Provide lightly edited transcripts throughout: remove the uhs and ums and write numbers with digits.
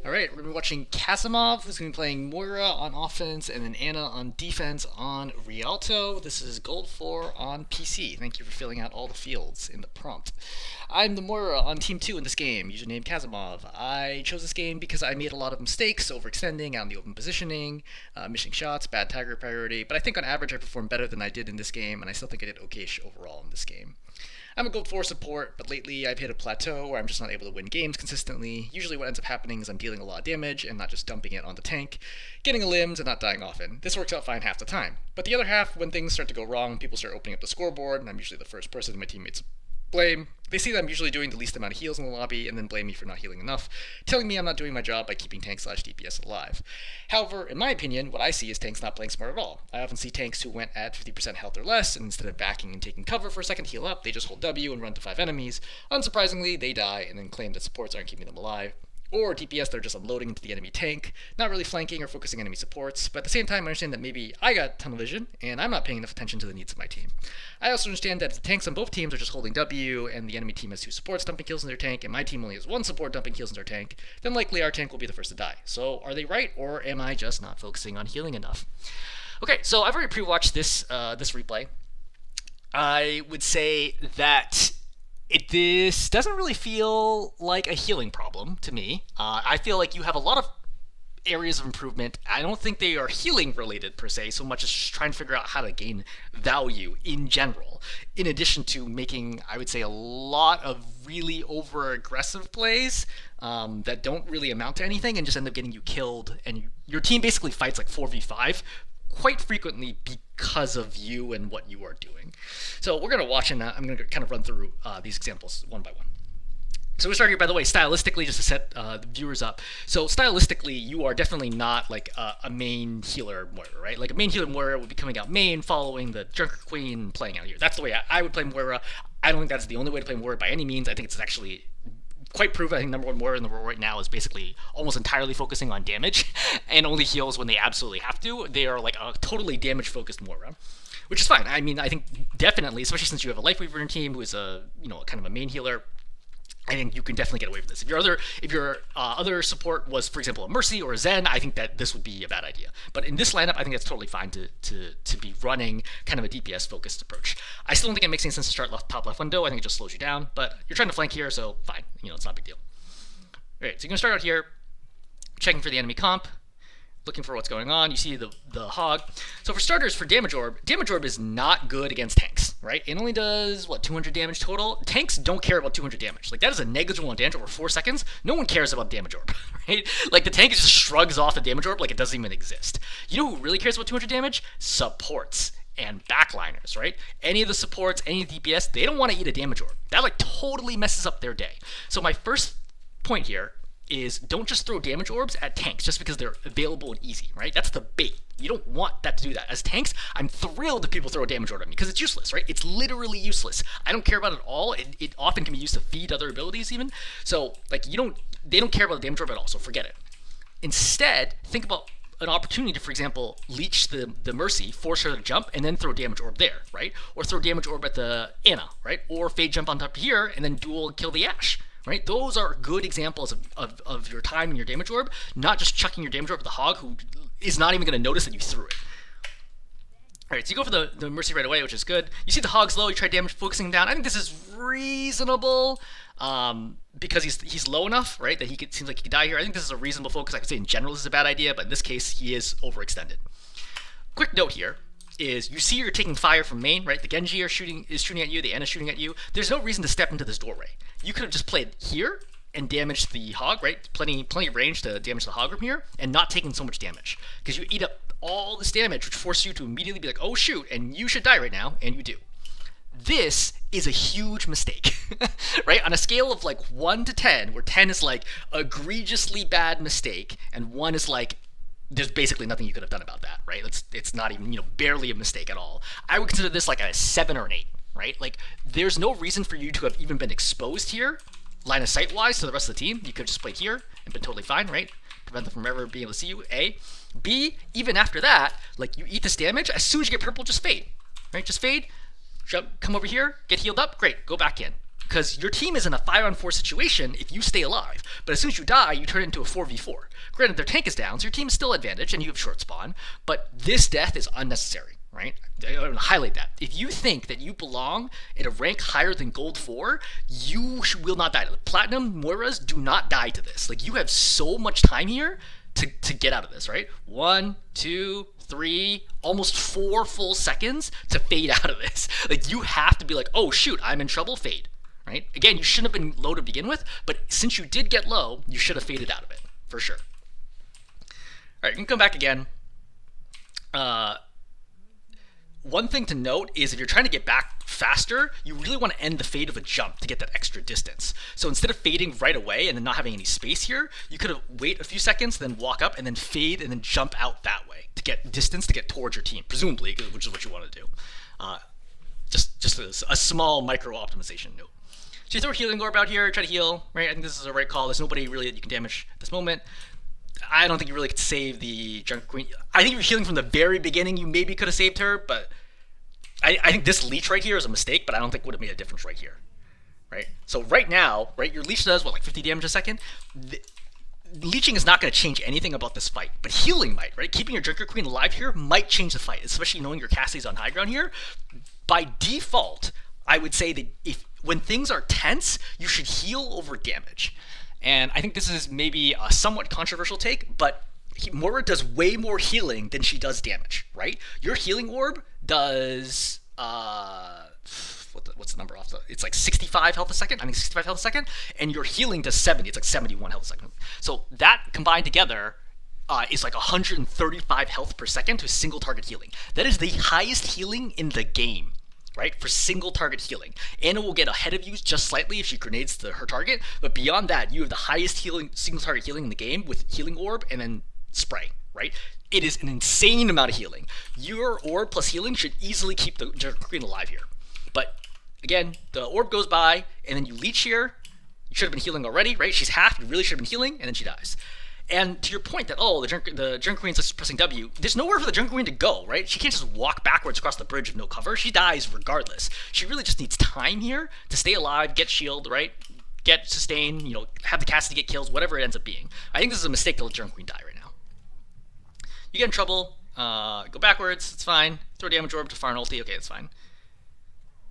All right, we're going to be watching Casimov, who's going to be playing Moira on offense, and then Anna on defense on Rialto. This is Gold 4 on PC. Thank you for filling out all the fields in the prompt. I'm the Moira on Team 2 in this game, username Casimov. I chose this game because I made a lot of mistakes, overextending, out in the open positioning, missing shots, bad tiger priority, but I think on average I performed better than I did in this game, and I still think I did okay-ish overall in this game. I'm a Gold 4 support, but lately I've hit a plateau where I'm just not able to win games consistently. Usually what ends up happening is I'm dealing a lot of damage and not just dumping it on the tank, getting a limbs and not dying often. This works out fine half the time. But the other half, when things start to go wrong, people start opening up the scoreboard, and I'm usually the first person my teammates blame. They see that I'm usually doing the least amount of heals in the lobby and then blame me for not healing enough, telling me I'm not doing my job by keeping tank/DPS alive. However, in my opinion, what I see is tanks not playing smart at all. I often see tanks who went at 50% health or less, and instead of backing and taking cover for a second to heal up, they just hold W and run to 5 enemies. Unsurprisingly, they die and then claim that supports aren't keeping them alive. Or DPS, they're just unloading into the enemy tank, not really flanking or focusing enemy supports, but at the same time I understand that maybe I got tunnel vision, and I'm not paying enough attention to the needs of my team. I also understand that if the tanks on both teams are just holding W, and the enemy team has 2 supports dumping kills in their tank, and my team only has 1 support dumping kills in their tank, then likely our tank will be the first to die. So are they right, or am I just not focusing on healing enough? Okay, so I've already pre-watched this replay. I would say that this doesn't really feel like a healing problem to me. I feel like you have a lot of areas of improvement. I don't think they are healing related per se, so much as just trying to figure out how to gain value in general, in addition to making, I would say, a lot of really over aggressive plays that don't really amount to anything and just end up getting you killed, and your team basically fights like 4v5 quite frequently because of you and what you are doing. So we're going to watch, and I'm going to kind of run through these examples one by one. So we start here, by the way, stylistically, just to set the viewers up. So stylistically, you are definitely not like a main healer Moira, right? Like a main healer Moira would be coming out main, following the Junker Queen, playing out here. That's the way I would play Moira. I don't think that's the only way to play Moira by any means. I think it's actually quite proven. I think number 1 Moira in the world right now is basically almost entirely focusing on damage and only heals when they absolutely have to. They are like a totally damage-focused Moira, which is fine. I mean, I think definitely, especially since you have a Life Weaver in your team who is a kind of a main healer, I think you can definitely get away with this. If your other support was, for example, a Mercy or a Zen, I think that this would be a bad idea. But in this lineup, I think that's totally fine to be running kind of a DPS focused approach. I still don't think it makes any sense to start top left window. I think it just slows you down. But you're trying to flank here, so fine. It's not a big deal. All right, so you're gonna start out here, checking for the enemy comp, looking for what's going on. You see the hog. So for starters, for damage orb is not good against tanks, right? It only does, 200 damage total? Tanks don't care about 200 damage. Like, that is a negligible amount of damage over 4 seconds. No one cares about damage orb, right? Like, the tank just shrugs off the damage orb like it doesn't even exist. You know who really cares about 200 damage? Supports and backliners, right? Any of the supports, any of the DPS, they don't want to eat a damage orb. That, like, totally messes up their day. So my first point here is don't just throw damage orbs at tanks just because they're available and easy, right? That's the bait. You don't want that to do that. As tanks, I'm thrilled if people throw a damage orb at me because it's useless, right? It's literally useless. I don't care about it at all. It often can be used to feed other abilities even. So, like, they don't care about the damage orb at all, so forget it. Instead, think about an opportunity to, for example, leech the Mercy, force her to jump, and then throw damage orb there, right? Or throw damage orb at the Anna, right? Or fade jump on top here, and then duel and kill the Ashe. Right? Those are good examples of your time and your damage orb, not just chucking your damage orb at the hog who is not even going to notice that you threw it. Alright, so you go for the Mercy right away, which is good. You see the hog's low, you try damage focusing him down. I think this is reasonable because he's low enough, right, that seems like he could die here. I think this is a reasonable focus. I could say in general this is a bad idea, but in this case he is overextended. Quick note here is you see you're taking fire from main, right? The Genji is shooting at you, the Ana is shooting at you. There's no reason to step into this doorway. You could have just played here and damaged the hog, right? Plenty of range to damage the hog from here and not taking so much damage. Because you eat up all this damage, which forces you to immediately be like, oh shoot, and you should die right now, and you do. This is a huge mistake, right? On a scale of like 1 to 10, where 10 is like egregiously bad mistake, and 1 is like there's basically nothing you could have done about that, right? It's not even, barely a mistake at all. I would consider this like a 7 or an 8, right? Like, there's no reason for you to have even been exposed here, line of sight wise, to the rest of the team. You could have just played here and been totally fine, right? Prevent them from ever being able to see you, A. B, even after that, like, you eat this damage, as soon as you get purple, just fade, right? Just fade, jump, come over here, get healed up, great, go back in. because your team is in a 5-on-4 situation if you stay alive, but as soon as you die, you turn it into a 4v4. Granted, their tank is down, so your team is still advantage, and you have short spawn, but this death is unnecessary, right? I want to highlight that. If you think that you belong at a rank higher than Gold 4, you will not die. Platinum Moiras do not die to this. Like, you have so much time here to get out of this, right? 1, 2, 3, almost 4 full seconds to fade out of this. Like, you have to be like, oh shoot, I'm in trouble, fade. Right? Again, you shouldn't have been low to begin with, but since you did get low, you should have faded out of it, for sure. Alright, you can come back again. One thing to note is if you're trying to get back faster, you really want to end the fade of a jump to get that extra distance. So instead of fading right away and then not having any space here, you could have wait a few seconds, then walk up, and then fade, and then jump out that way to get distance to get towards your team, presumably, which is what you want to do. Just a small micro optimization note. So you throw a healing orb out here, try to heal, right? I think this is a right call. There's nobody really that you can damage at this moment. I don't think you really could save the Junker Queen. I think you're healing from the very beginning. You maybe could have saved her, but I think this leech right here is a mistake, but I don't think would have made a difference right here, right? So right now, right, your leech does, what, like 50 damage a second? Leeching is not going to change anything about this fight, but healing might, right? Keeping your Junker Queen alive here might change the fight, especially knowing your Cassie's on high ground here. By default, I would say that when things are tense, you should heal over damage. And I think this is maybe a somewhat controversial take, but Moira does way more healing than she does damage, right? Your healing orb does, what's the number off the, it's like 65 health a second, I think 65 health a second, and your healing does 70, it's like 71 health a second. So that combined together is like 135 health per second to single target healing. That is the highest healing in the game, right, for single target healing. Anna will get ahead of you just slightly if she grenades her target, but beyond that, you have the highest healing, single target healing in the game with healing orb and then spray, right? It is an insane amount of healing. Your orb plus healing should easily keep the Junker Queen alive here. But again, the orb goes by, and then you leech here. You should have been healing already, right? She's half, you really should have been healing, and then she dies. And to your point that, oh, the Junker Queen's just pressing W, there's nowhere for the Junker Queen to go, right? She can't just walk backwards across the bridge with no cover. She dies regardless. She really just needs time here to stay alive, get shield, right? Get sustain, have the Cassidy get kills, whatever it ends up being. I think this is a mistake to let Junker Queen die right now. You get in trouble, go backwards, it's fine. Throw damage orb to Farn ulti, okay, it's fine.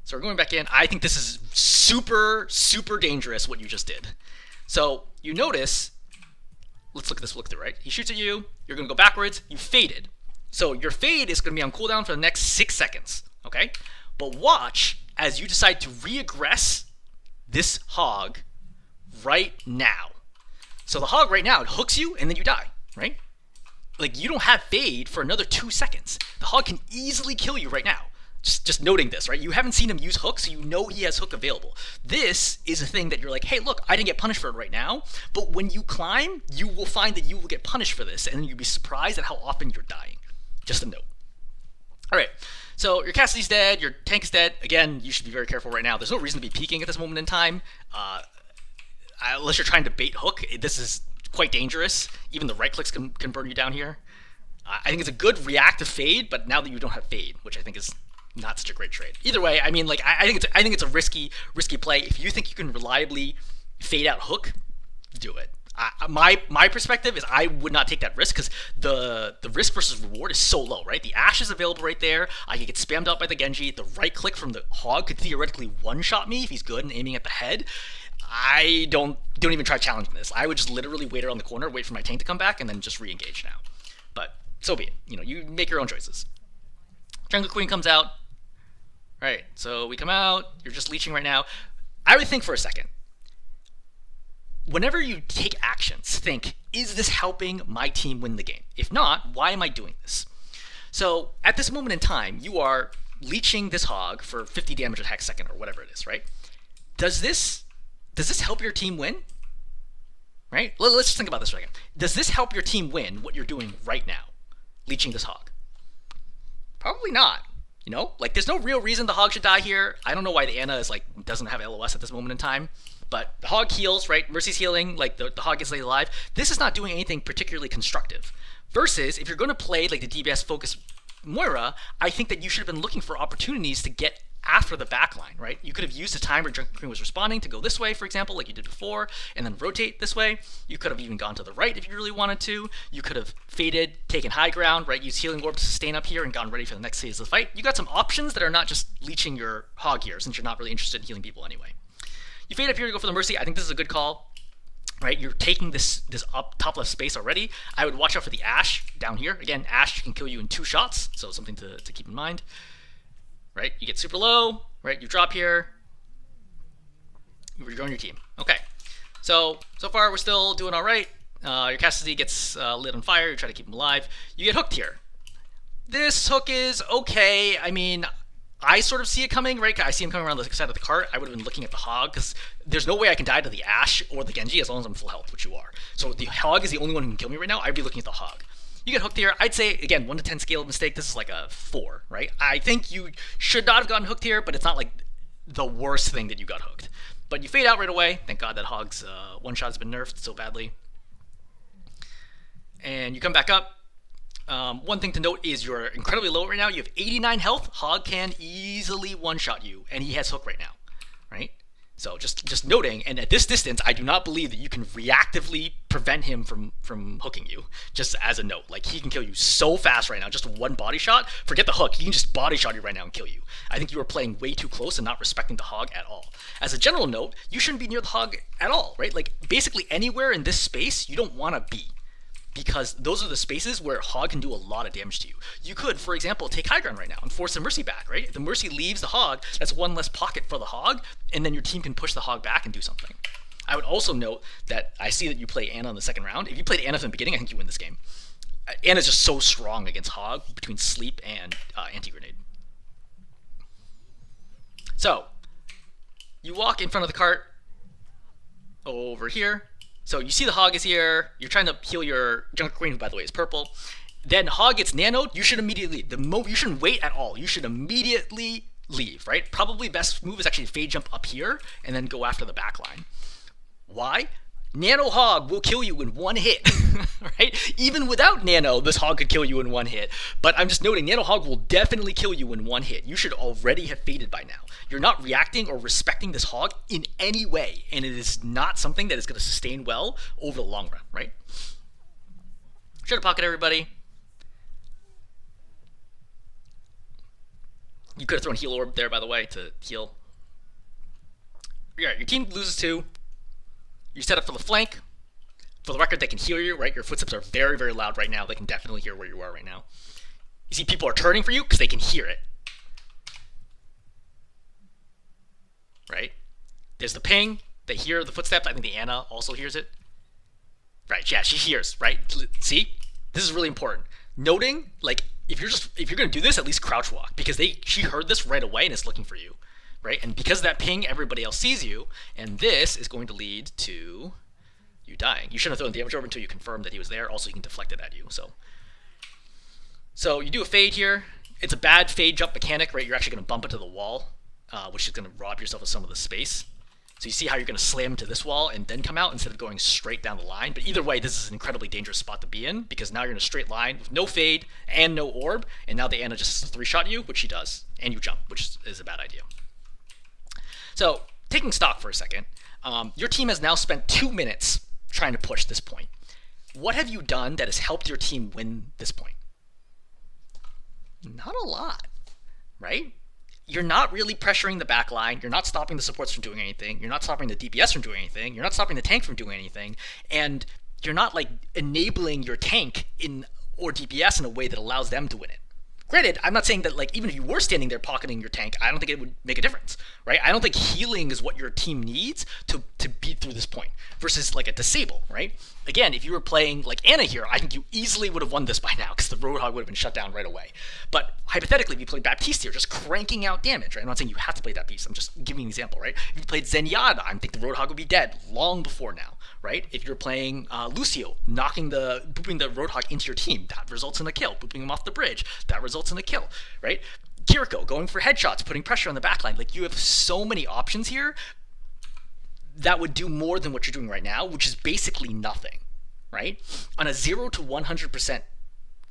So we're going back in. I think this is super, super dangerous what you just did. So you notice, let's look at this look through, right? He shoots at you, you're going to go backwards, you faded. So your fade is going to be on cooldown for the next 6 seconds, okay? But watch as you decide to re-aggress this hog right now. So the hog right now, it hooks you and then you die, right? Like, you don't have fade for another 2 seconds. The hog can easily kill you right now. Just noting this, right? You haven't seen him use hook, so you know he has hook available. This is a thing that you're like, hey, look, I didn't get punished for it right now, but when you climb, you will find that you will get punished for this, and then you'll be surprised at how often you're dying. Just a note. All right, so your Cassidy's dead, your tank is dead. Again, you should be very careful right now. There's no reason to be peeking at this moment in time. Unless you're trying to bait hook, this is quite dangerous. Even the right clicks can burn you down here. I think it's a good reactive fade, but now that you don't have fade, which I think is not such a great trade. Either way, I mean, like, I think it's a risky play. If you think you can reliably fade out hook, do it. My perspective is I would not take that risk because the risk versus reward is so low, right? The Ashe is available right there. I could get spammed out by the Genji. The right click from the hog could theoretically one-shot me if he's good and aiming at the head. I don't even try challenging this. I would just literally wait around the corner, wait for my tank to come back, and then just re-engage now. But so be it. You make your own choices. Jungle Queen comes out. Right, so we come out, you're just leeching right now. I would think for a second. Whenever you take actions, think, is this helping my team win the game? If not, why am I doing this? So at this moment in time, you are leeching this hog for 50 damage a hex second or whatever it is, right? Does this help your team win? Right? Let's just think about this for a second. Does this help your team win what you're doing right now? Leeching this hog? Probably not. Like, there's no real reason the hog should die here. I don't know why the Anna doesn't have LOS at this moment in time. But the hog heals, right? Mercy's healing, like, the hog gets laid alive. This is not doing anything particularly constructive. Versus, if you're going to play, like, the DBS focus Moira, I think that you should have been looking for opportunities to get after the back line, right? You could have used the time where Junker Queen was responding to go this way, for example, like you did before, and then rotate this way. You could have even gone to the right if you really wanted to. You could have faded, taken high ground, right? Used Healing Orb to sustain up here and gone ready for the next phase of the fight. You got some options that are not just leeching your hog here, since you're not really interested in healing people anyway. You fade up here to go for the Mercy. I think this is a good call. Right, you're taking this up top left space already. I would watch out for the Ash down here. Again, Ash can kill you in 2 shots, so something to keep in mind. Right, you get super low. Right, you drop here. You rejoin your team. Okay, so far we're still doing all right. Your Cassidy gets lit on fire. You try to keep him alive. You get hooked here. This hook is okay. I mean, I sort of see it coming, right? I see him coming around the side of the cart. I would have been looking at the hog, because there's no way I can die to the Ash or the Genji as long as I'm full health, which you are. So the hog is the only one who can kill me right now. I'd be looking at the hog. You get hooked here. I'd say, again, 1 to 10 scale mistake. This is like a 4, right? I think you should not have gotten hooked here, but it's not like the worst thing that you got hooked. But you fade out right away. Thank God that hog's one-shot has been nerfed so badly. And you come back up. One thing to note is you're incredibly low right now. You have 89 health. Hog can easily one-shot you, and he has hook right now, right? So just noting, and at this distance, I do not believe that you can reactively prevent him from hooking you, just as a note. Like, he can kill you so fast right now, just one body shot. Forget the hook, he can just body shot you right now and kill you. I think you are playing way too close and not respecting the hog at all. As a general note, you shouldn't be near the hog at all, right? Like, basically anywhere in this space you don't want to be, because those are the spaces where hog can do a lot of damage to you. You could, for example, take high ground right now and force the Mercy back, right? If the Mercy leaves the hog, that's one less pocket for the hog, and then your team can push the hog back and do something. I would also note that I see that you play Ana in the second round. If you played Ana from the beginning, I think you win this game. Ana's just so strong against hog between sleep and anti-grenade. So, you walk in front of the cart over here. So you see the hog is here. You're trying to heal your Junker Queen, who by the way is purple. Then hog gets nanoed. You should immediately you shouldn't wait at all. You should immediately leave, right? Probably best move is actually fade jump up here and then go after the back line. Why? Nano hog will kill you in 1 hit, right? Even without nano, this hog could kill you in 1 hit. But I'm just noting, nano hog will definitely kill you in 1 hit. You should already have faded by now. You're not reacting or respecting this hog in any way, and it is not something that is going to sustain well over the long run, right? Shadow pocket, everybody. You could have thrown heal orb there, by the way, to heal. Yeah, your team loses 2. You set up for the flank. For the record, they can hear you, right? Your footsteps are very, very loud right now. They can definitely hear where you are right now. You see people are turning for you because they can hear it. Right? There's the ping. They hear the footsteps. I think the Ana also hears it. Right, yeah, she hears, right? See? This is really important. Noting, like, if you're gonna do this, at least crouch walk, because she heard this right away and is looking for you. Right? And because of that ping, everybody else sees you, and this is going to lead to you dying. You shouldn't have thrown the damage over until you confirm that he was there. Also, he can deflect it at you. So you do a fade here. It's a bad fade jump mechanic, right? You're actually going to bump into the wall, which is going to rob yourself of some of the space. So you see how you're going to slam into this wall and then come out instead of going straight down the line. But either way, this is an incredibly dangerous spot to be in, because now you're in a straight line with no fade and no orb, and now the Ana just 3-shot you, which she does, and you jump, which is a bad idea. So, taking stock for a second, your team has now spent 2 minutes trying to push this point. What have you done that has helped your team win this point? Not a lot, right? You're not really pressuring the back line. You're not stopping the supports from doing anything. You're not stopping the DPS from doing anything. You're not stopping the tank from doing anything. And you're not, like, enabling your tank or DPS in a way that allows them to win it. Granted, I'm not saying that, like, even if you were standing there pocketing your tank, I don't think it would make a difference, right? I don't think healing is what your team needs to beat through this point versus, like, a disable, right? Again, if you were playing, like, Ana here, I think you easily would have won this by now because the Roadhog would have been shut down right away. But hypothetically, if you played Baptiste here, just cranking out damage, right? I'm not saying you have to play that piece. I'm just giving an example, right? If you played Zenyatta, I think the Roadhog would be dead long before now, right? If you're playing Lucio, booping the Roadhog into your team, that results in a kill. Booping him off the bridge, that results in a kill, right? Kiriko going for headshots, putting pressure on the backline. Like, you have so many options here that would do more than what you're doing right now, which is basically nothing, right? On a 0 to 100%,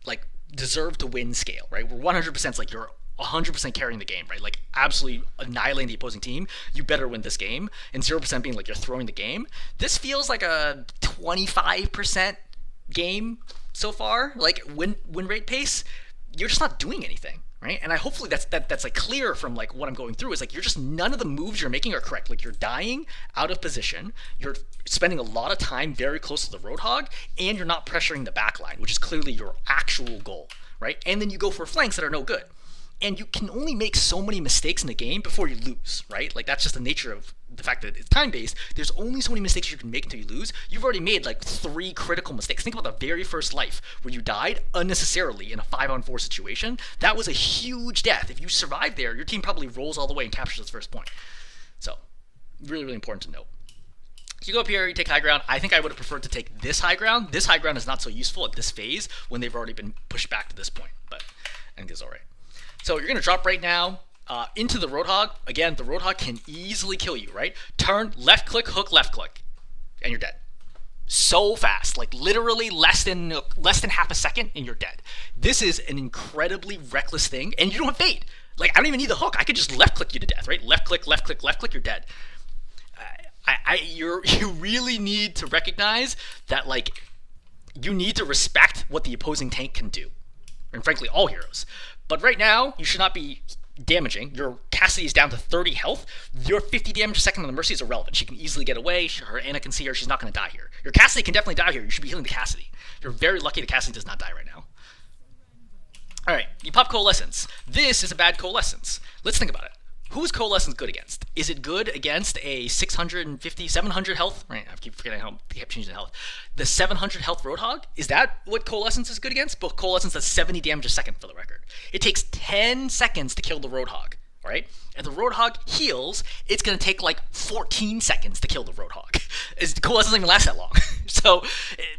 like, deserve to win scale, right? Where 100% is like you're 100% carrying the game, right? Like absolutely annihilating the opposing team, you better win this game. And 0% being like you're throwing the game. This feels like a 25% game so far. Like win rate pace, you're just not doing anything. Right? And hopefully that's like clear from like what I'm going through is like you're just none of the moves you're making are correct. Like you're dying out of position, you're spending a lot of time very close to the Roadhog, and you're not pressuring the back line, which is clearly your actual goal, right? And then you go for flanks that are no good. And you can only make so many mistakes in the game before you lose, right? Like that's just the nature of the fact that it's time-based. There's only so many mistakes you can make until you lose. You've already made like 3 critical mistakes. Think about the very first life where you died unnecessarily in a 5-on-4 situation. That was a huge death. If you survive there, your team probably rolls all the way and captures its first point. So, really, really important to note. So you go up here, you take high ground. I think I would have preferred to take this high ground. This high ground is not so useful at this phase when they've already been pushed back to this point, but I think it's all right. So you're going to drop right now into the Roadhog. Again, the Roadhog can easily kill you, right? Turn, left click, hook, left click, and you're dead. So fast, like literally less than half a second, and you're dead. This is an incredibly reckless thing, and you don't have fade. Like I don't even need the hook. I could just left click you to death, right? Left click, left click, left click, you're dead. You really need to recognize that like you need to respect what the opposing tank can do, and frankly, all heroes. But right now, you should not be damaging. Your Cassidy is down to 30 health. Your 50 damage a second on the Mercy is irrelevant. She can easily get away. Her Anna can see her. She's not going to die here. Your Cassidy can definitely die here. You should be healing the Cassidy. You're very lucky the Cassidy does not die right now. All right, you pop Coalescence. This is a bad Coalescence. Let's think about it. Who is Coalescence good against? Is it good against a 650, 700 health? Right, I keep forgetting how they kept changing the health. The 700 health Roadhog? Is that what Coalescence is good against? But Coalescence does 70 damage a second for the record. It takes 10 seconds to kill the Roadhog, right? If the Roadhog heals, it's going to take like 14 seconds to kill the Roadhog. Coalescence doesn't even last that long. So,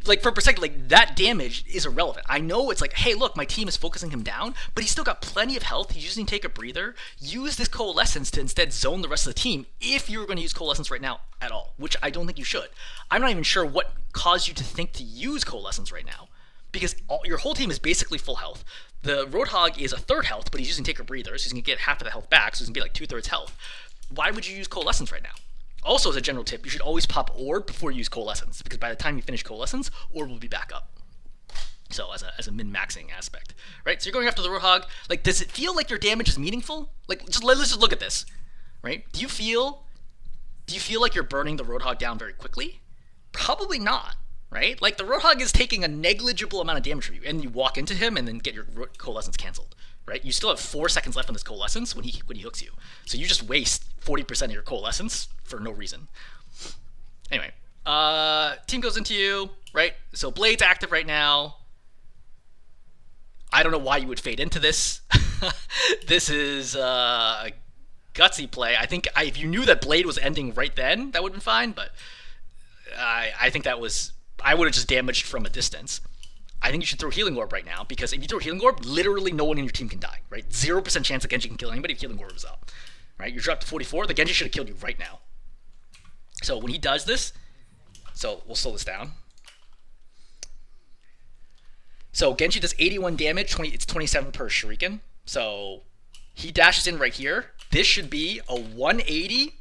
like, for perspective, like, that damage is irrelevant. I know it's like, hey, look, my team is focusing him down, but he's still got plenty of health. He's just going to take a breather. Use this Coalescence to instead zone the rest of the team if you were going to use Coalescence right now at all, which I don't think you should. I'm not even sure what caused you to think to use Coalescence right now, because your whole team is basically full health. The Roadhog is a third health, but he's using take a breather, so he's going to get half of the health back, so he's going to be like 2/3 health. Why would you use Coalescence right now? Also, as a general tip, you should always pop Orb before you use Coalescence, because by the time you finish Coalescence, Orb will be back up. So, as a min-maxing aspect, right? So you're going after the Roadhog. Like, does it feel like your damage is meaningful? Like, let's just look at this, right? Do you feel like you're burning the Roadhog down very quickly? Probably not. Right? Like, the Roadhog is taking a negligible amount of damage from you, and you walk into him and then get your Coalescence canceled, right? You still have 4 seconds left on this Coalescence when he hooks you. So you just waste 40% of your Coalescence for no reason. Anyway, team goes into you, right? So Blade's active right now. I don't know why you would fade into this. This is a gutsy play. I think if you knew that Blade was ending right then, that would have been fine, but I think that was... I would have just damaged from a distance. I think you should throw Healing Orb right now, because if you throw Healing Orb, literally no one in your team can die, right? 0% chance that Genji can kill anybody if Healing Orb is up, right? You dropped to 44, the Genji should have killed you right now. So when he does this, so we'll slow this down. So Genji does 81 damage, it's 27 per Shuriken. So he dashes in right here. This should be a 180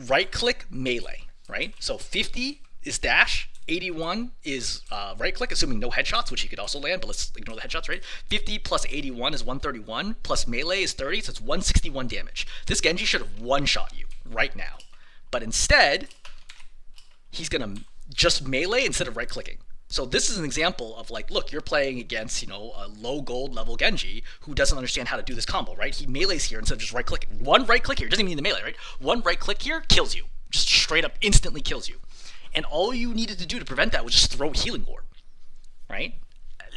right-click melee, right? So 50 is dash. 81 is right-click, assuming no headshots, which he could also land, but let's ignore the headshots, right? 50 plus 81 is 131, plus melee is 30, so it's 161 damage. This Genji should have one-shot you right now. But instead, he's going to just melee instead of right-clicking. So this is an example of, like, look, you're playing against, you know, a low gold level Genji who doesn't understand how to do this combo, right? He melees here instead of just right-clicking. One right-click here, doesn't even need the melee, right? One right-click here kills you. Just straight up instantly kills you. And all you needed to do to prevent that was just throw Healing Orb, right?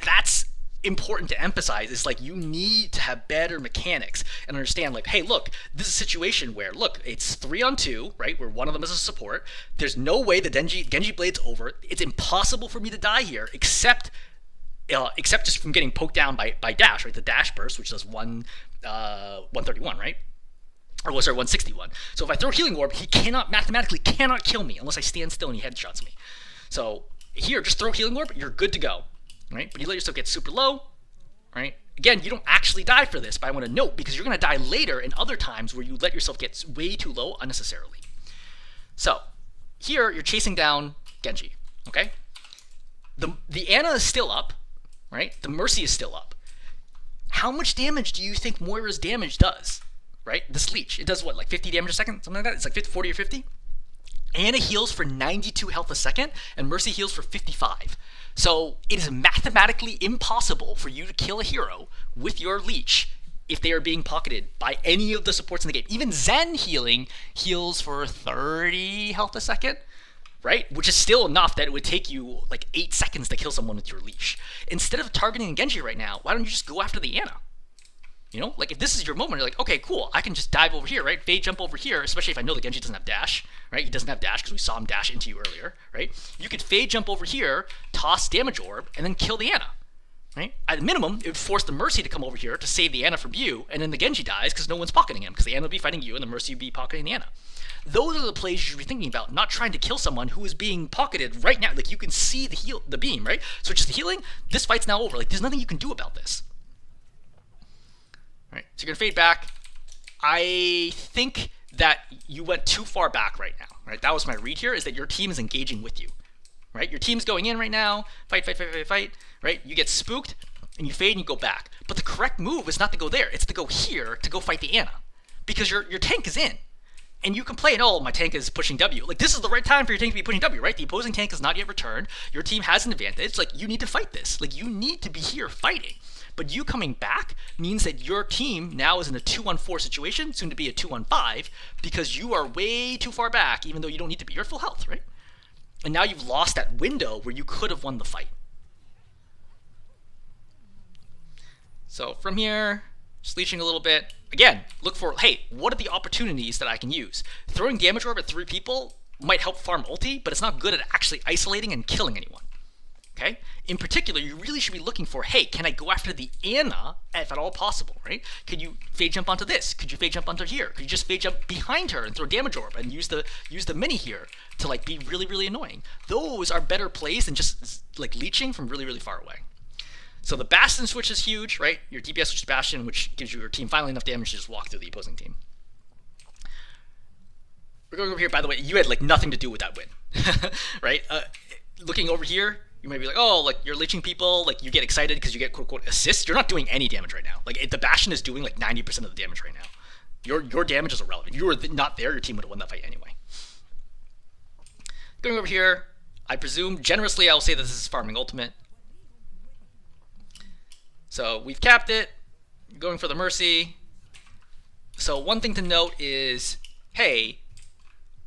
That's important to emphasize. It's like you need to have better mechanics and understand, like, hey, look, this is a situation where, look, it's 3-on-2, right, where one of them is a support. There's no way the Genji Blade's over. It's impossible for me to die here, except just from getting poked down by dash, right? The dash burst, which does 131, right? Or was there 161? So if I throw Healing Orb, he mathematically cannot kill me unless I stand still and he headshots me. So here, just throw Healing Orb, you're good to go, right? But you let yourself get super low, right? Again, you don't actually die for this, but I want to note because you're going to die later in other times where you let yourself get way too low unnecessarily. So here you're chasing down Genji, okay? The Ana is still up, right? The Mercy is still up. How much damage do you think Moira's damage does, right? This leech, it does what, like 50 damage a second? Something like that? It's like 50, 40 or 50? Ana heals for 92 health a second, and Mercy heals for 55. So it is mathematically impossible for you to kill a hero with your leech if they are being pocketed by any of the supports in the game. Even Zen healing heals for 30 health a second, right? Which is still enough that it would take you like 8 seconds to kill someone with your leash. Instead of targeting Genji right now, why don't you just go after the Ana? You know, like if this is your moment, you're like, okay, cool, I can just dive over here, right? Fade jump over here, especially if I know the Genji doesn't have dash, right? He doesn't have dash because we saw him dash into you earlier, right? You could fade jump over here, toss damage orb, and then kill the Ana, right? At minimum, it would force the Mercy to come over here to save the Ana from you, and then the Genji dies because no one's pocketing him, because the Ana will be fighting you and the Mercy will be pocketing the Ana. Those are the plays you should be thinking about, not trying to kill someone who is being pocketed right now. Like you can see the beam, right? So just healing, this fight's now over. Like there's nothing you can do about this. Right, so you're gonna fade back. I think that you went too far back right now. Right, that was my read here. Is that your team is engaging with you. Right, your team's going in right now. Fight, fight, fight, fight, fight. Right, you get spooked and you fade and you go back. But the correct move is not to go there. It's to go here to go fight the Ana, because your tank is in. And you complain, oh, my tank is pushing W. Like, this is the right time for your tank to be pushing W, right? The opposing tank has not yet returned. Your team has an advantage. Like, you need to fight this. Like, you need to be here fighting. But you coming back means that your team now is in a 2-on-4 situation, soon to be a 2-on-5, because you are way too far back, even though you don't need to be. You're at full health, right? And now you've lost that window where you could have won the fight. So from here, just leeching a little bit. Again, look for, hey, what are the opportunities that I can use? Throwing damage orb at 3 people might help farm ulti, but it's not good at actually isolating and killing anyone. Okay? In particular, you really should be looking for, hey, can I go after the Ana if at all possible, right? Could you fade jump onto this? Could you fade jump onto here? Could you just fade jump behind her and throw damage orb and use the mini here to like be really, really annoying? Those are better plays than just like leeching from really, really far away. So the Bastion switch is huge, right? Your DPS switch to Bastion, which gives your team finally enough damage to just walk through the opposing team. We're going over here, by the way, you had like nothing to do with that win, right? Looking over here, you might be like, oh, like you're leeching people, like you get excited because you get quote unquote assists. You're not doing any damage right now. Like the Bastion is doing like 90% of the damage right now. Your damage is irrelevant. You were not there, your team would have won that fight anyway. Going over here, I presume generously I will say that this is farming ultimate. So we've capped it, going for the Mercy. So one thing to note is, hey,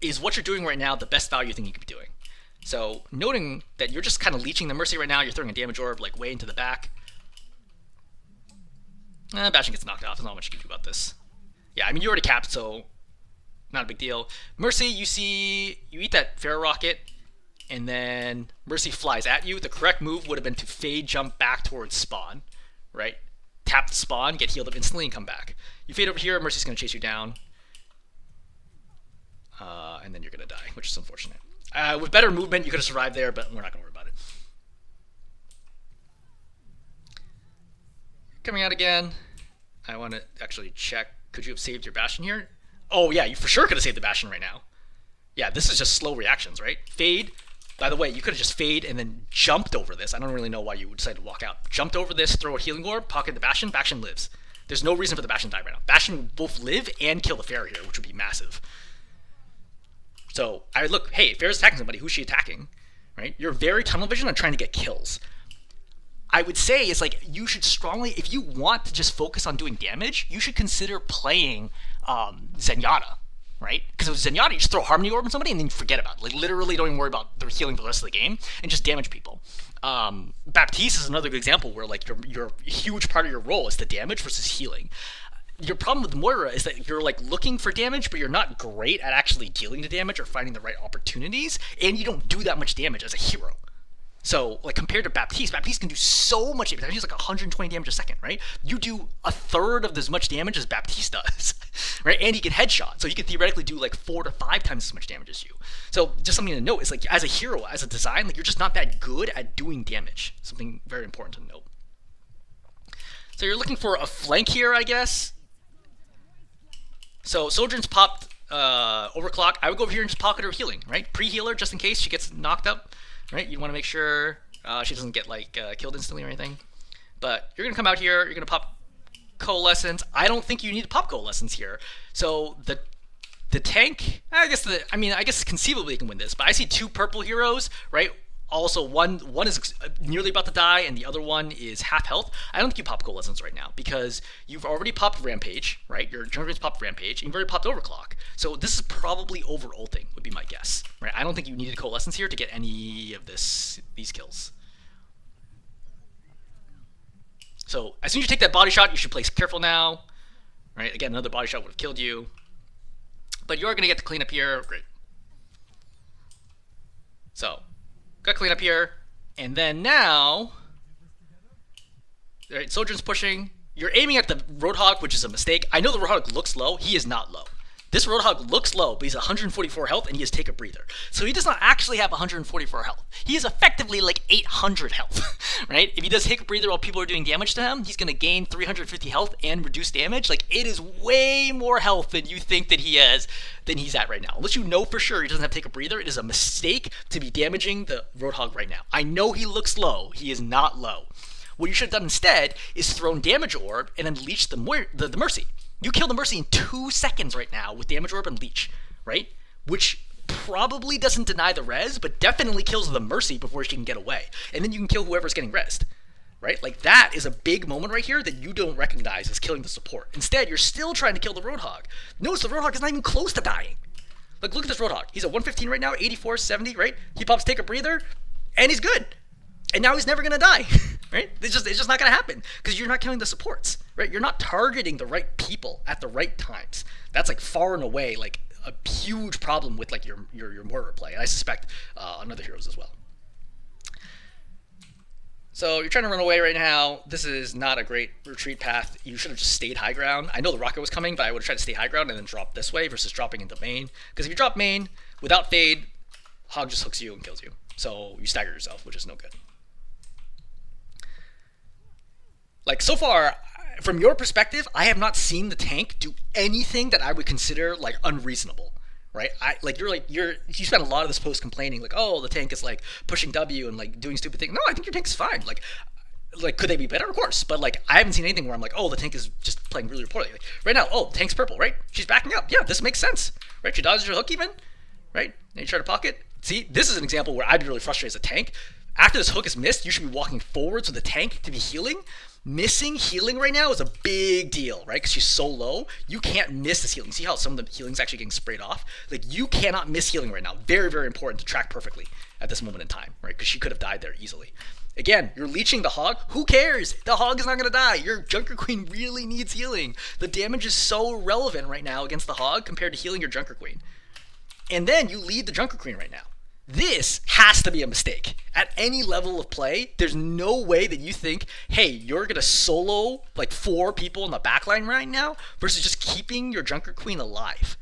is what you're doing right now the best value thing you could be doing? So noting that you're just kind of leeching the Mercy right now, you're throwing a damage orb like way into the back. Bastion gets knocked off, there's not much you can do about this. Yeah, I mean you already capped, so not a big deal. Mercy, you see, you eat that Pharaoh Rocket, and then Mercy flies at you. The correct move would have been to fade jump back towards spawn. Right? Tap the spawn, get healed up instantly, and come back. You fade over here, Mercy's going to chase you down. And then you're going to die, which is unfortunate. With better movement, you could have survived there, but we're not going to worry about it. Coming out again. I want to actually check. Could you have saved your Bastion here? Oh, yeah, you for sure could have saved the Bastion right now. Yeah, this is just slow reactions, right? Fade. By the way, you could have just fade and then jumped over this. I don't really know why you would decide to walk out. Jumped over this, throw a healing orb, pocket the Bastion. Bastion lives. There's no reason for the Bastion to die right now. Bastion would both live and kill the Fair here, which would be massive. So, I would look, hey, Fair's attacking somebody. Who's she attacking? Right? You're very tunnel vision on trying to get kills. I would say is like, you should strongly, if you want to just focus on doing damage, you should consider playing Zenyatta. Right? Because with Zenyatta, you just throw Harmony Orb on somebody and then you forget about it. Like, literally don't even worry about the healing for the rest of the game and just damage people. Baptiste is another good example where, like, your huge part of your role is the damage versus healing. Your problem with Moira is that you're, like, looking for damage, but you're not great at actually dealing the damage or finding the right opportunities, and you don't do that much damage as a hero. So, like, compared to Baptiste, Baptiste can do so much damage. He's like 120 damage a second, right? You do a third of as much damage as Baptiste does, right? And he can headshot, so he can theoretically do like 4 to 5 times as much damage as you. So, just something to note is, like, as a hero, as a design, like, you're just not that good at doing damage. Something very important to note. So you're looking for a flank here, I guess. So Sojourn's popped overclock. I would go over here and just pocket her healing, right? Pre-healer, just in case she gets knocked up, right? You want to make sure she doesn't get like killed instantly or anything. But you're gonna come out here. You're gonna pop Coalescence. I don't think you need to pop Coalescence here. So the tank, I guess conceivably you can win this, but I see two purple heroes, right? Also, one is nearly about to die, and the other one is half health. I don't think you pop Coalescence right now because you've already popped Rampage, right? Your Junker's popped Rampage, and you've already popped Overclock. So this is probably over ulting, would be my guess, right? I don't think you needed Coalescence here to get any of these kills. So as soon as you take that body shot, you should play careful now, right? Again, another body shot would have killed you, but you're gonna get to clean up here. Great. So got clean up here, and then now, right, Sojourn's pushing. You're aiming at the Roadhog, which is a mistake. I know the Roadhog looks low. He is not low. This Roadhog looks low, but he's 144 health, and he has Take a Breather. So he does not actually have 144 health. He is effectively like 800 health, right? If he does Take a Breather while people are doing damage to him, he's going to gain 350 health and reduce damage. Like, it is way more health than you think that he has, than he's at right now. Unless you know for sure he doesn't have Take a Breather, it is a mistake to be damaging the Roadhog right now. I know he looks low. He is not low. What you should have done instead is thrown Damage Orb and then leech the Mercy. You kill the Mercy in 2 seconds right now with Damage Orb and Leech, right? Which probably doesn't deny the res, but definitely kills the Mercy before she can get away. And then you can kill whoever's getting resed, right? Like, that is a big moment right here that you don't recognize as killing the support. Instead, you're still trying to kill the Roadhog. Notice the Roadhog is not even close to dying. Like, look at this Roadhog. He's at 115 right now, 84, 70, right? He pops Take a Breather, and he's good. And now he's never going to die, right? It's just not going to happen because you're not killing the supports, right? You're not targeting the right people at the right times. That's like far and away like a huge problem with like your Moira play, and I suspect on other heroes as well. So you're trying to run away right now. This is not a great retreat path. You should have just stayed high ground. I know the rocket was coming, but I would have tried to stay high ground and then drop this way versus dropping into main. Because if you drop main without fade, Hog just hooks you and kills you. So you stagger yourself, which is no good. Like, so far, from your perspective, I have not seen the tank do anything that I would consider like unreasonable, right? You spent a lot of this post complaining like, oh, the tank is like pushing W and like doing stupid things. No, I think your tank is fine. Like could they be better? Of course, but like I haven't seen anything where I'm like, oh, the tank is just playing really poorly. Like, right now, oh, the tank's purple, right? She's backing up. Yeah, this makes sense, right? She dodges her hook even, right? Then you try to pocket. See, this is an example where I'd be really frustrated as a tank. After this hook is missed, you should be walking forwards with the tank to be healing. Missing healing right now is a big deal, right? Because she's so low, you can't miss this healing. See how some of the healing's actually getting sprayed off? Like, you cannot miss healing right now. Very, very important to track perfectly at this moment in time, right? Because she could have died there easily. Again, you're leeching the Hog. Who cares? The Hog is not going to die. Your Junker Queen really needs healing. The damage is so relevant right now against the Hog compared to healing your Junker Queen. And then you lead the Junker Queen right now. This has to be a mistake. At any level of play, there's no way that you think, hey, you're going to solo like 4 people in the backline right now versus just keeping your Junker Queen alive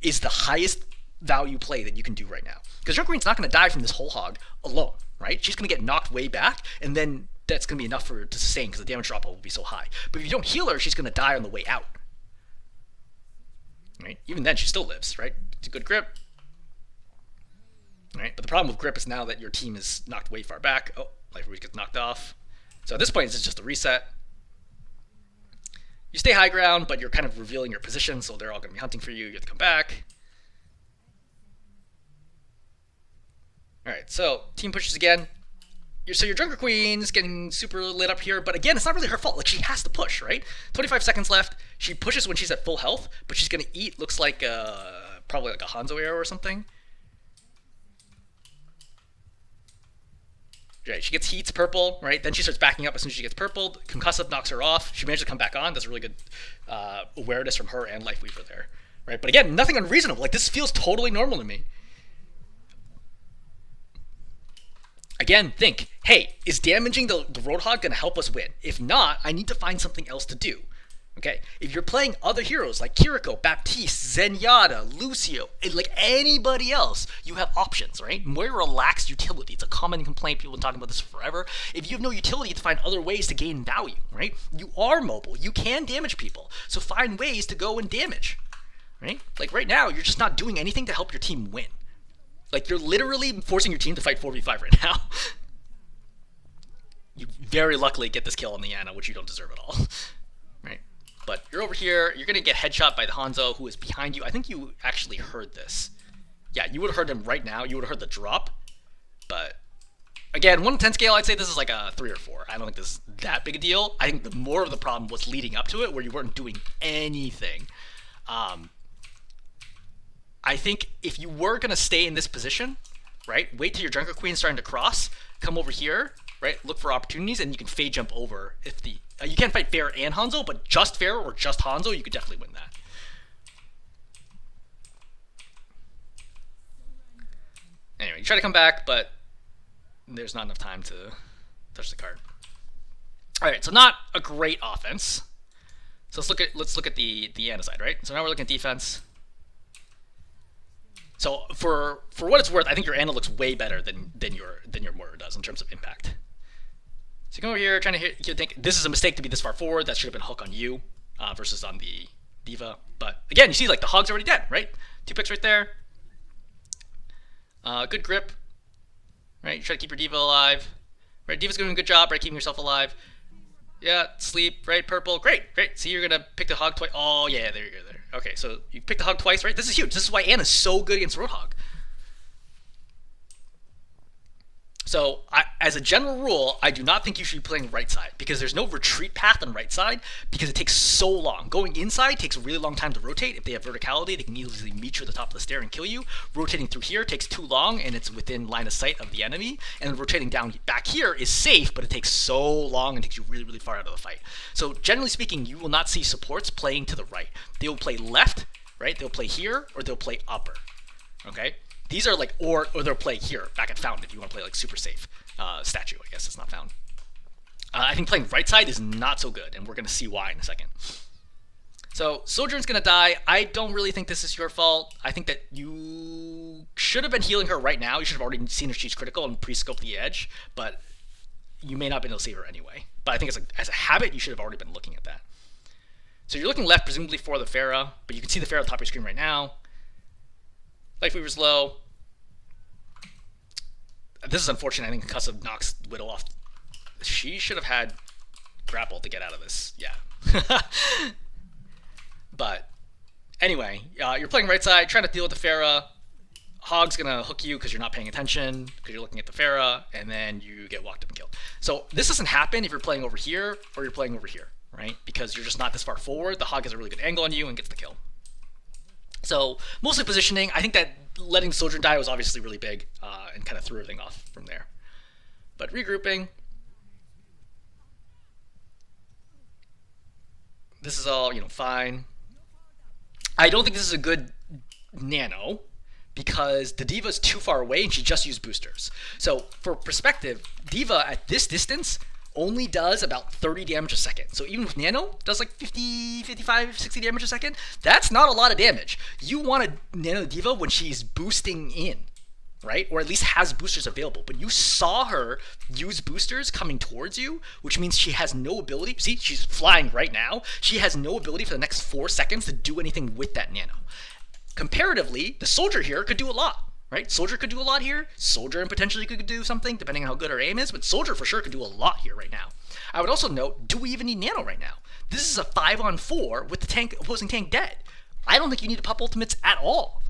is the highest value play that you can do right now. Because Junker Queen's not going to die from this whole Hog alone, right? She's going to get knocked way back, and then that's going to be enough for her to sustain because the damage drop will be so high. But if you don't heal her, she's going to die on the way out. Right? Even then, she still lives, right? It's a good grip. Right? But the problem with grip is now that your team is knocked way far back. Oh, Life Reach gets knocked off. So at this point, it's just a reset. You stay high ground, but you're kind of revealing your position, so they're all going to be hunting for you. You have to come back. Alright, so team pushes again. So your Junker Queen's getting super lit up here, but again, it's not really her fault. Like, she has to push, right? 25 seconds left. She pushes when she's at full health, but she's going to eat, looks like probably like a Hanzo arrow or something. Right, she gets heats purple, right? Then she starts backing up as soon as she gets purpled. Concussive knocks her off. She manages to come back on. That's a really good awareness from her and Life Weaver there, right? But again, nothing unreasonable. Like, this feels totally normal to me. Again, think, hey, is damaging the Roadhog going to help us win? If not, I need to find something else to do. Okay, if you're playing other heroes like Kiriko, Baptiste, Zenyatta, Lucio, like anybody else, you have options, right? Moira lacks utility. It's a common complaint. People have been talking about this forever. If you have no utility, you have to find other ways to gain value, right? You are mobile. You can damage people. So find ways to go and damage, right? Like right now, you're just not doing anything to help your team win. Like you're literally forcing your team to fight 4v5 right now. You very luckily get this kill on the Ana, which you don't deserve at all, right? But you're over here, you're going to get headshot by the Hanzo, who is behind you. I think you actually heard this. Yeah, you would have heard him right now. You would have heard the drop. But, again, 1 to 10 scale, I'd say this is like a 3 or 4. I don't think this is that big a deal. I think the more of the problem was leading up to it, where you weren't doing anything. I think if you were going to stay in this position, right, wait till your Junker Queen's starting to cross, come over here, right, look for opportunities, and you can fade jump over if the... you can't fight Fair and Hanzo, but just Fair or just Hanzo, you could definitely win that. Anyway, you try to come back, but there's not enough time to touch the card. All right, so not a great offense. So let's look at the Ana side, right? So now we're looking at defense. So for what it's worth, I think your Ana looks way better than your Moira does in terms of impact. So you come over here, trying to hit, you think this is a mistake to be this far forward. That should have been hook on you versus on the D.Va. But again, you see like the Hog's already dead, right? 2 picks right there. Good grip, right? You try to keep your D.Va alive, right? D.Va's doing a good job, right? Keeping yourself alive. Yeah, sleep, right? Purple, great. See, you're gonna pick the Hog twice. Oh yeah, there you go. There. Okay, so you picked the Hog twice, right? This is huge. This is why Ana's so good against Roadhog. So, as a general rule, I do not think you should be playing right side because there's no retreat path on right side because it takes so long. Going inside takes a really long time to rotate. If they have verticality, they can easily meet you at the top of the stair and kill you. Rotating through here takes too long and it's within line of sight of the enemy. And rotating down back here is safe, but it takes so long and takes you really, really far out of the fight. So, generally speaking, you will not see supports playing to the right. They will play left, right? They'll play here or they'll play upper, okay? These are like, or they'll play here, back at Fountain if you want to play like super safe. Statue, I guess it's not Fountain. I think playing right side is not so good, and we're going to see why in a second. So, Sojourn's going to die. I don't really think this is your fault. I think that you should have been healing her right now. You should have already seen if she's critical and pre-scoped the edge, but you may not have been able to save her anyway. But I think as a habit, you should have already been looking at that. So you're looking left, presumably for the Pharah, but you can see the Pharah at the top of your screen right now. Life Weaver's low. This is unfortunate. I think Casimov knocks Widow off. She should have had grapple to get out of this. Yeah. But anyway, you're playing right side, trying to deal with the Pharah. Hog's gonna hook you because you're not paying attention because you're looking at the Pharah, and then you get walked up and killed. So this doesn't happen if you're playing over here or you're playing over here, right? Because you're just not this far forward. The Hog has a really good angle on you and gets the kill. So, mostly positioning. I think that letting Sojourn die was obviously really big and kind of threw everything off from there. But regrouping. This is all, fine. I don't think this is a good nano because the D.Va's too far away and she just used boosters. So, for perspective, D.Va at this distance only does about 30 damage a second. So even with Nano, does like 50, 55, 60 damage a second. That's not a lot of damage. You want a Nano D.Va when she's boosting in, right? Or at least has boosters available. But you saw her use boosters coming towards you, which means she has no ability. See, she's flying right now. She has no ability for the next 4 seconds to do anything with that Nano. Comparatively, the Soldier here could do a lot. Right? Soldier could do a lot here. Soldier and potentially could do something, depending on how good her aim is, but Soldier for sure could do a lot here right now. I would also note, do we even need Nano right now? This is a 5-on-4 with the opposing tank dead. I don't think you need to pop ultimates at all.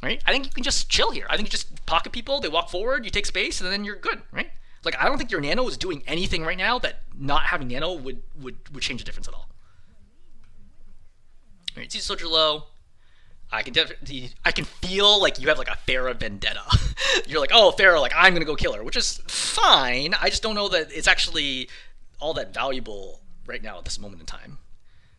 Right? I think you can just chill here. I think you just pocket people, they walk forward, you take space, and then you're good, right? Like, I don't think your Nano is doing anything right now that not having Nano would change the difference at all. Alright, see Soldier low. I can feel like you have like a Pharah vendetta. You're like, oh, Pharah, like I'm gonna go kill her, which is fine. I just don't know that it's actually all that valuable right now at this moment in time.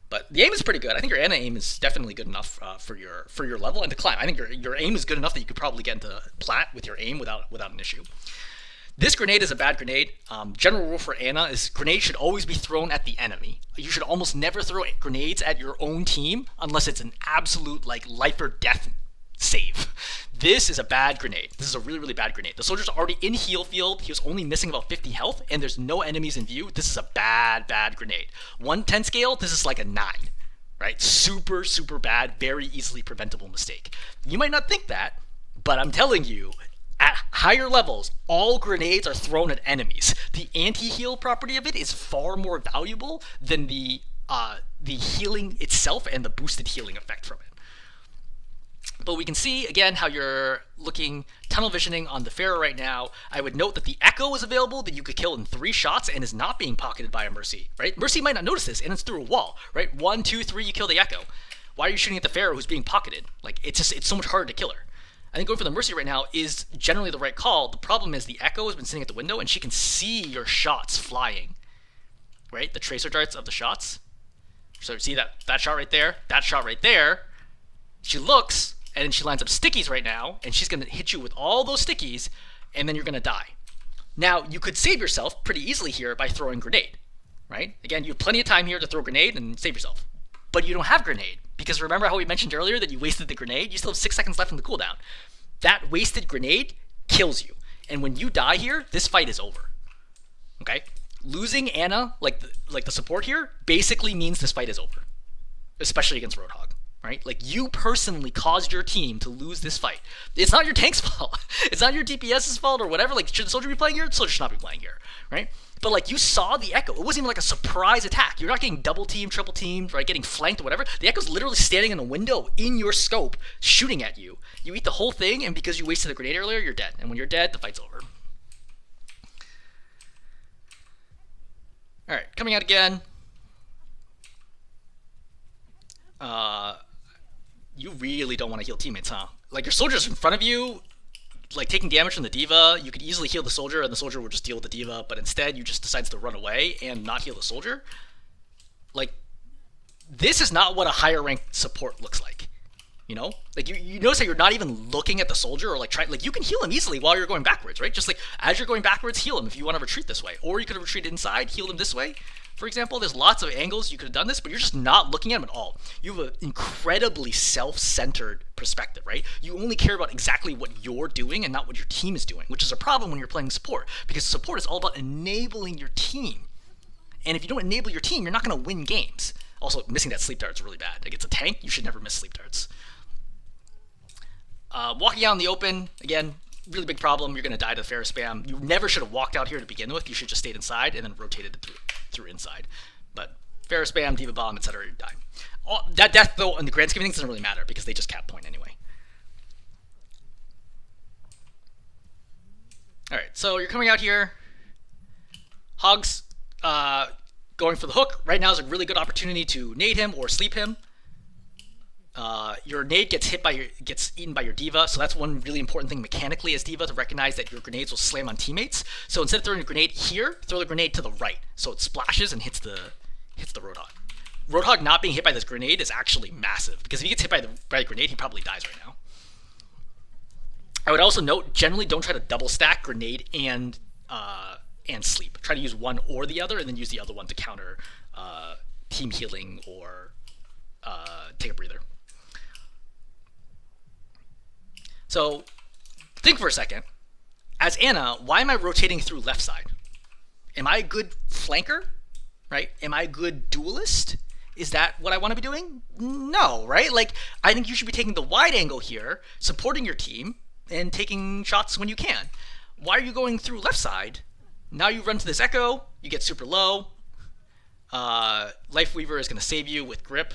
But the aim is pretty good. I think your Ana aim is definitely good enough for your level and to climb. I think your aim is good enough that you could probably get into plat with your aim without an issue. This grenade is a bad grenade. General rule for Ana is grenades should always be thrown at the enemy. You should almost never throw grenades at your own team unless it's an absolute like life or death save. This is a bad grenade. This is a really, really bad grenade. The soldier's already in heal field. He was only missing about 50 health, and there's no enemies in view. This is a bad, bad grenade. 110 scale, this is like a 9. Right? Super, super bad, very easily preventable mistake. You might not think that, but I'm telling you, at higher levels, all grenades are thrown at enemies. The anti-heal property of it is far more valuable than the healing itself and the boosted healing effect from it. But we can see, again, how you're looking tunnel visioning on the Pharaoh right now. I would note that the Echo is available that you could kill in 3 shots and is not being pocketed by a Mercy, right? Mercy might not notice this, and it's through a wall, right? 1, 2, 3, you kill the Echo. Why are you shooting at the Pharaoh who's being pocketed? Like, it's so much harder to kill her. I think going for the Mercy right now is generally the right call. The problem is the Echo has been sitting at the window, and she can see your shots flying, right? The tracer darts of the shots. So see that shot right there? That shot right there. She looks, and then she lines up stickies right now, and she's going to hit you with all those stickies, and then you're going to die. Now, you could save yourself pretty easily here by throwing grenade, right? Again, you have plenty of time here to throw grenade and save yourself. But you don't have grenade, because remember how we mentioned earlier that you wasted the grenade? You still have 6 seconds left in the cooldown. That wasted grenade kills you. And when you die here, this fight is over. Okay? Losing Ana, like the support here, basically means this fight is over. Especially against Roadhog. Right? Like, you personally caused your team to lose this fight. It's not your tank's fault. It's not your DPS's fault or whatever. Like, should the soldier be playing here? The soldier should not be playing here, right? But, like, you saw the Echo. It wasn't even like a surprise attack. You're not getting double teamed, triple teamed, right? Getting flanked or whatever. The Echo's literally standing in a window in your scope, shooting at you. You eat the whole thing, and because you wasted the grenade earlier, you're dead. And when you're dead, the fight's over. Alright, coming out again. You really don't want to heal teammates, huh? Like, your soldier's in front of you, like, taking damage from the D.Va. You could easily heal the soldier, and the soldier would just deal with the D.Va, but instead, you just decides to run away and not heal the soldier. Like, this is not what a higher ranked support looks like. You know? Like, you notice that you're not even looking at the soldier or, like, trying... Like, you can heal him easily while you're going backwards, right? Just, like, as you're going backwards, heal him if you want to retreat this way. Or you could have retreated inside, healed him this way. For example, there's lots of angles you could have done this, but you're just not looking at them at all. You have an incredibly self-centered perspective, right? You only care about exactly what you're doing and not what your team is doing, which is a problem when you're playing support, because support is all about enabling your team. And if you don't enable your team, you're not going to win games. Also, missing that sleep dart is really bad. Like, it's a tank, you should never miss sleep darts. Walking out in the open, again, really big problem. You're going to die to the Pharaoh spam. You never should have walked out here to begin with. You should just stayed inside and then rotated through inside. But Pharaoh spam, D.Va bomb, etc., you die. That death, though, in the grand scheme of things, doesn't really matter because they just cap point anyway. Alright, so you're coming out here. Hogs going for the hook. Right now is a really good opportunity to nade him or sleep him. Your nade gets eaten by your D.Va, so that's one really important thing mechanically as D.Va, to recognize that your grenades will slam on teammates. So instead of throwing a grenade here, throw the grenade to the right, so it splashes and hits the Roadhog. Roadhog not being hit by this grenade is actually massive, because if he gets hit by the grenade, he probably dies right now. I would also note, generally don't try to double stack grenade and sleep. Try to use one or the other, and then use the other one to counter team healing or take a breather. So, think for a second. As Ana, why am I rotating through left side? Am I a good flanker? Right? Am I a good duelist? Is that what I want to be doing? No, right? Like, I think you should be taking the wide angle here, supporting your team, and taking shots when you can. Why are you going through left side? Now you run to this Echo, you get super low. Life Weaver is going to save you with grip.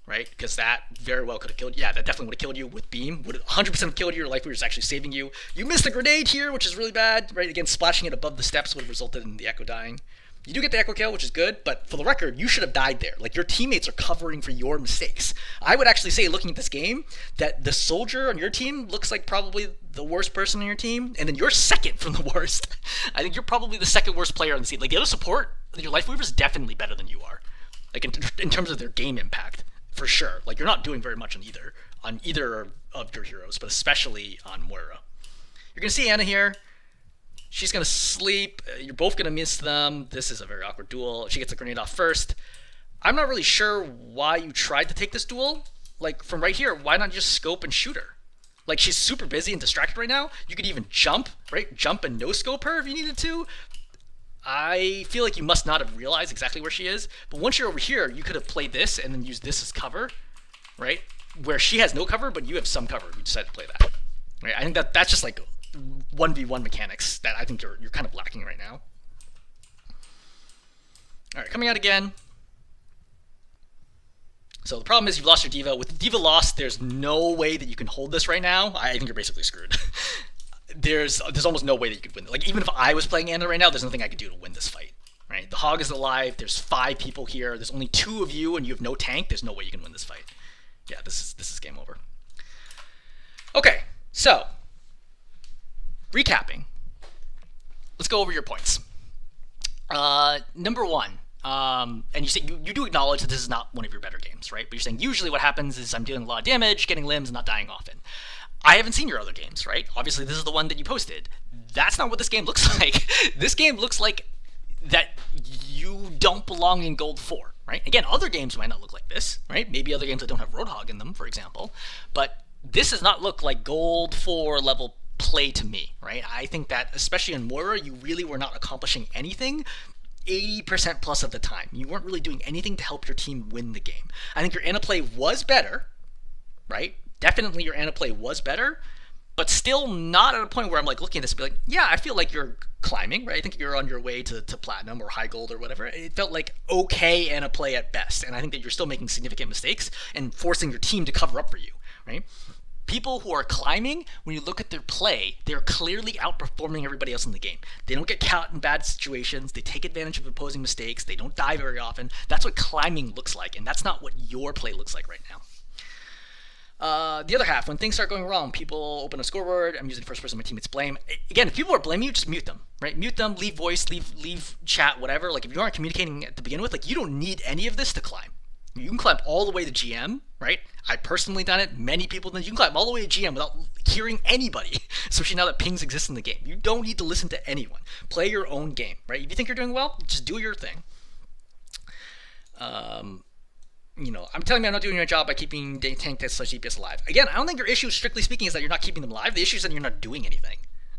Right? Because that very well could have killed you. Yeah, that definitely would have killed you with beam. Would have 100% have killed you. Your Life Weaver is actually saving you. You missed the grenade here, which is really bad. Right? Again, splashing it above the steps would have resulted in the Echo dying. You do get the Echo kill, which is good, but for the record, you should have died there. Like, your teammates are covering for your mistakes. I would actually say, looking at this game, that the soldier on your team looks like probably the worst person on your team, and then you're second from the worst. I think you're probably the second worst player on the team. Like, the other support, your Life Weaver is definitely better than you are. Like, in terms of their game impact. For sure. Like, you're not doing very much on either of your heroes, but especially on Moira. You're going to see Ana here. She's gonna sleep. You're both gonna miss them. This is a very awkward duel. She gets a grenade off first. I'm not really sure why you tried to take this duel. Like, from right here, why not just scope and shoot her? Like, she's super busy and distracted right now. You could even jump, right? Jump and no scope her if you needed to. I feel like you must not have realized exactly where she is. But once you're over here, you could have played this and then used this as cover, right? Where she has no cover, but you have some cover. You decided to play that. Right? I think that's just like 1v1 mechanics that I think you're kind of lacking right now. All right, coming out again. So the problem is you've lost your diva. With the diva lost, there's no way that you can hold this right now. I think you're basically screwed. there's almost no way that you could win. Like, even if I was playing Anna right now, there's nothing I could do to win this fight. Right? The hog is alive. There's 5 people here. There's only 2 of you, and you have no tank. There's no way you can win this fight. Yeah, this is game over. Okay, so recapping. Let's go over your points. Number 1. And you say you do acknowledge that this is not one of your better games, right? But you're saying usually what happens is I'm dealing a lot of damage, getting limbs, and not dying often. I haven't seen your other games, right? Obviously, this is the one that you posted. That's not what this game looks like. This game looks like that you don't belong in Gold 4, right? Again, other games might not look like this, right? Maybe other games that don't have Roadhog in them, for example. But this does not look like Gold 4 level play to me, right? I think that, especially in Moira, you really were not accomplishing anything 80% plus of the time. You weren't really doing anything to help your team win the game. I think your Ana play was better, right? Definitely your Ana play was better, but still not at a point where I'm like looking at this and be like, yeah, I feel like you're climbing, right? I think you're on your way to platinum or high gold or whatever. It felt like okay Ana play at best, and I think that you're still making significant mistakes and forcing your team to cover up for you, right? People who are climbing, when you look at their play, they're clearly outperforming everybody else in the game. They don't get caught in bad situations. They take advantage of opposing mistakes. They don't die very often. That's what climbing looks like, and that's not what your play looks like right now. The other half, when things start going wrong, people open a scoreboard. I'm using the first person my teammates blame. Again, if people are blaming you, just mute them, right? Mute them, leave voice, leave chat, whatever. Like, if you aren't communicating to begin with, like, you don't need any of this to climb. You can climb all the way to GM, right? I personally done it. Many people done it. You can climb all the way to GM without hearing anybody, especially now that pings exist in the game. You don't need to listen to anyone. Play your own game, right? If you think you're doing well, just do your thing. I'm telling you I'm not doing your job by keeping tank tests / DPS alive. Again, I don't think your issue, strictly speaking, is that you're not keeping them alive. The issue is that you're not doing anything,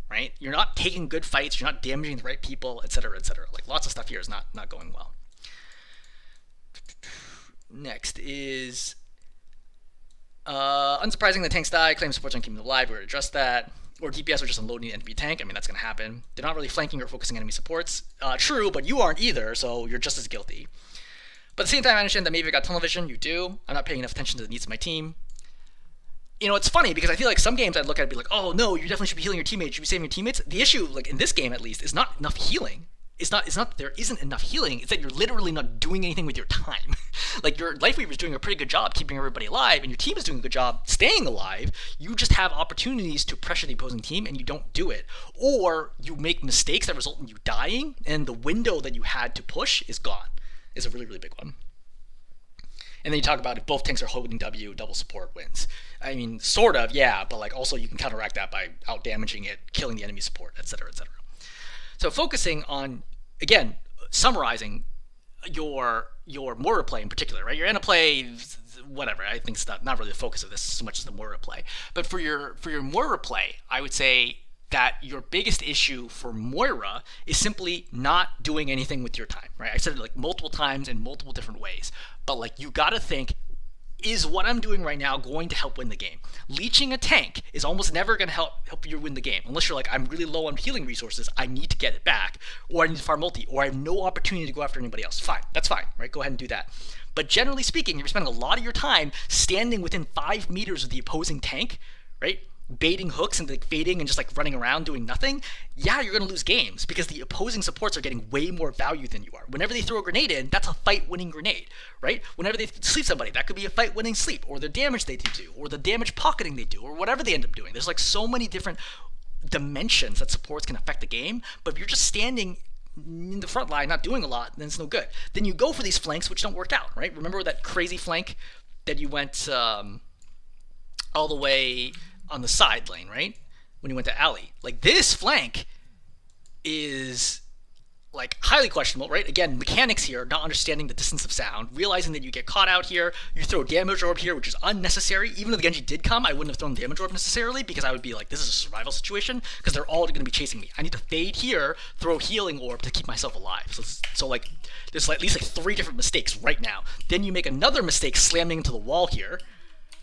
right? You're not taking good fights. You're not damaging the right people, etc., etc. Like, lots of stuff here is not going well. Next is unsurprising the tanks die. Claim supports on keeping them alive. We already addressed that. Or DPS are just unloading the enemy tank. I mean, that's going to happen. They're not really flanking or focusing enemy supports. True, but you aren't either, so you're just as guilty. But at the same time, I understand that maybe you got tunnel vision. You do. I'm not paying enough attention to the needs of my team. You know, it's funny because I feel like some games I'd look at it and be like, oh no, you definitely should be healing your teammates. You should be saving your teammates. The issue, like in this game at least, is not enough healing. It's not that there isn't enough healing. It's that you're literally not doing anything with your time. Like, your Lifeweaver is doing a pretty good job keeping everybody alive, and your team is doing a good job staying alive. You just have opportunities to pressure the opposing team, and you don't do it. Or you make mistakes that result in you dying, and the window that you had to push is gone. It's a really, really big one. And then you talk about if both tanks are holding W, double support wins. I mean, sort of, yeah, but like also you can counteract that by out damaging it, killing the enemy support, etc., etc. So focusing on, again, summarizing your Moira play in particular, right? Your Ana play, whatever. I think it's not really the focus of this so much as the Moira play. But for your Moira play, I would say that your biggest issue for Moira is simply not doing anything with your time, right? I said it like multiple times in multiple different ways, but like you got to think, is what I'm doing right now going to help win the game? Leeching a tank is almost never going to help you win the game, unless you're like, I'm really low on healing resources, I need to get it back, or I need to farm multi, or I have no opportunity to go after anybody else. Fine, that's fine, right? Go ahead and do that. But generally speaking, you're spending a lot of your time standing within 5 meters of the opposing tank, right? Baiting hooks and like fading and just like running around doing nothing. Yeah, you're going to lose games because the opposing supports are getting way more value than you are. Whenever they throw a grenade in, that's a fight-winning grenade, right? Whenever they sleep somebody, that could be a fight-winning sleep, or the damage they do, or the damage pocketing they do, or whatever they end up doing. There's like so many different dimensions that supports can affect the game, but if you're just standing in the front line not doing a lot, then it's no good. Then you go for these flanks which don't work out, right? Remember that crazy flank that you went all the way on the side lane, right? When you went to alley. Like, this flank is like highly questionable, right? Again, mechanics here, not understanding the distance of sound, realizing that you get caught out here, you throw damage orb here, which is unnecessary. Even though the Genji did come, I wouldn't have thrown damage orb necessarily because I would be like, this is a survival situation because they're all going to be chasing me. I need to fade here, throw healing orb to keep myself alive. So like, there's at least like 3 different mistakes right now. Then you make another mistake slamming into the wall here,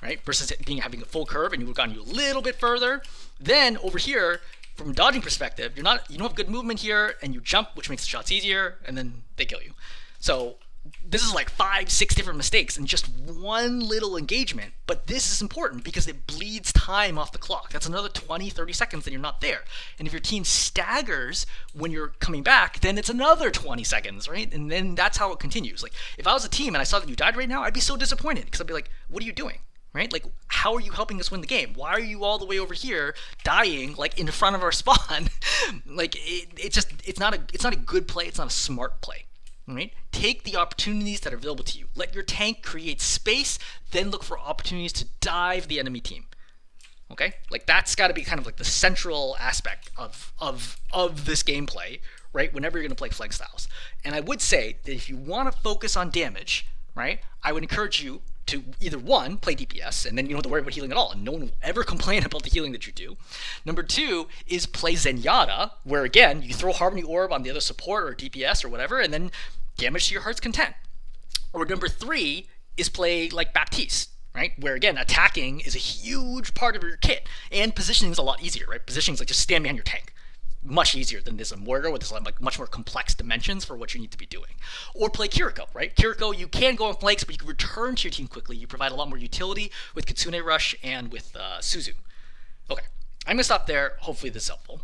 right? Versus it having a full curve, and you would have gone a little bit further. Then over here, from a dodging perspective, you don't have good movement here, and you jump, which makes the shots easier, and then they kill you. So this is like 5, 6 different mistakes in just one little engagement, but this is important because it bleeds time off the clock. That's another 20, 30 seconds that you're not there. And if your team staggers when you're coming back, then it's another 20 seconds, right? And then that's how it continues. Like, if I was a team and I saw that you died right now, I'd be so disappointed because I'd be like, what are you doing? Right? Like, how are you helping us win the game? Why are you all the way over here dying, like, in front of our spawn? Like, it's not a good play. It's not a smart play. Right? Take the opportunities that are available to you. Let your tank create space, then look for opportunities to dive the enemy team. Okay? Like, that's got to be kind of like the central aspect of this gameplay, right? Whenever you're going to play flank styles. And I would say that if you want to focus on damage, right, I would encourage you to either 1, play DPS, and then you don't have to worry about healing at all, and no one will ever complain about the healing that you do. Number 2 is play Zenyatta, where again, you throw Harmony Orb on the other support or DPS or whatever, and then damage to your heart's content. Or number 3 is play like Baptiste, right? Where again, attacking is a huge part of your kit, and positioning is a lot easier, right? Positioning is like just stand behind your tank. Much easier than this Moira, with this like much more complex dimensions for what you need to be doing. Or play Kiriko, right? Kiriko, you can go on flanks, but you can return to your team quickly. You provide a lot more utility with Kitsune Rush and with Suzu. Okay, I'm gonna stop there. Hopefully this is helpful.